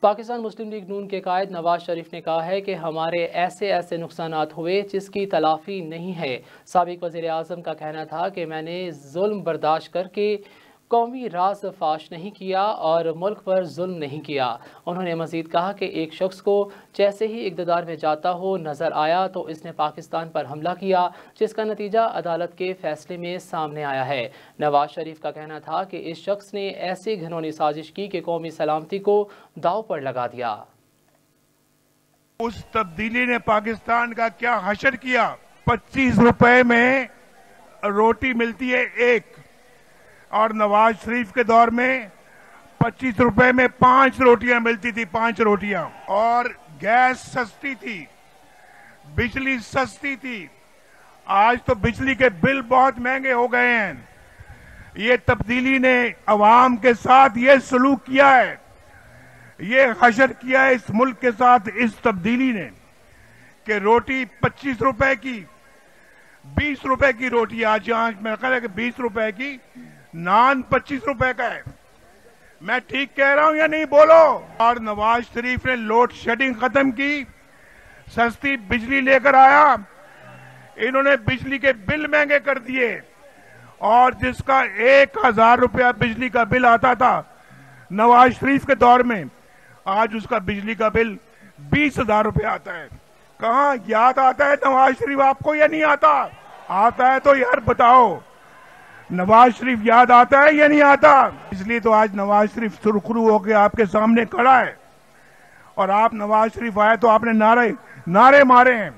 पाकिस्तान मुस्लिम league नून के कायद नवाज शरीफ ने कहा है कि हमारे ऐसे नुकसानात हुए जिसकी तलाफी नहीं है। साबिक वज़ीर आज़म का कहना था कि मैंने जुल्म बर्दाश्त करके कौमी राज फाश नहीं किया और मुल्क पर जुल्म नहीं किया। उन्होंने मजीद कहा कि एक शख्स को जैसे ही इक़्तिदार में जाता हो नज़र आया तो इसने पाकिस्तान पर हमला किया, जिसका नतीजा अदालत के फैसले में सामने आया है। नवाज शरीफ का कहना था कि इस शख्स ने ऐसी घिनौनी साजिश की कि कौमी सलामती को दाव पर लगा दिया। उस तब्दीली ने पाकिस्तान का क्या हशर किया। 25 रुपए में रोटी मिलती है एक, और नवाज शरीफ के दौर में 25 रुपए में 5 रोटियां मिलती थी, 5 रोटियां। और गैस सस्ती थी, बिजली सस्ती थी। आज तो बिजली के बिल बहुत महंगे हो गए हैं। ये तब्दीली ने अवाम के साथ ये सलूक किया है, ये हशर किया है इस मुल्क के साथ इस तब्दीली ने कि रोटी 25 रुपए की, 20 रुपए की रोटी, आज यहां मेरा ख्याल है कि 20 रुपए की, नान 25 रुपए का है। मैं ठीक कह रहा हूं या नहीं, बोलो। और नवाज शरीफ ने लोड शेडिंग खत्म की, सस्ती बिजली लेकर आया। इन्होंने बिजली के बिल महंगे कर दिए, और जिसका 1000 रुपया बिजली का बिल आता था नवाज शरीफ के दौर में, आज उसका बिजली का बिल 20,000 रुपया आता है। कहां याद आता है नवाज शरीफ आपको या नहीं आता? आता है तो यार बताओ, नवाज शरीफ याद आता है या नहीं आता? इसलिए तो आज नवाज शरीफ सुरखरू होकर आपके सामने खड़ा है, और आप नवाज शरीफ आए तो आपने नारे मारे हैं।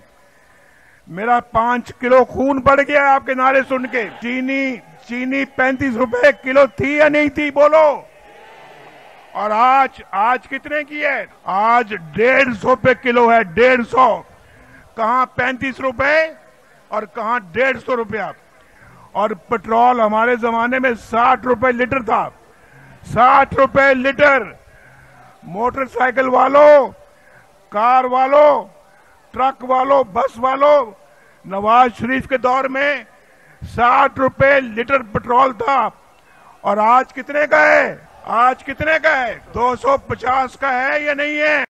मेरा 5 किलो खून बढ़ गया है आपके नारे सुन के। चीनी 35 रुपए किलो थी या नहीं थी, बोलो। और आज कितने की है? आज 150 पे किलो है, 150। कहां 35 रुपए और कहां 150 रुपया। और पेट्रोल हमारे जमाने में 60 रुपए लीटर था, 60 रुपए लीटर। मोटरसाइकिल वालों, कार वालों, ट्रक वालों, बस वालों, नवाज शरीफ के दौर में 60 रुपए लीटर पेट्रोल था, और आज कितने का है? आज कितने का है? 250 का है या नहीं है?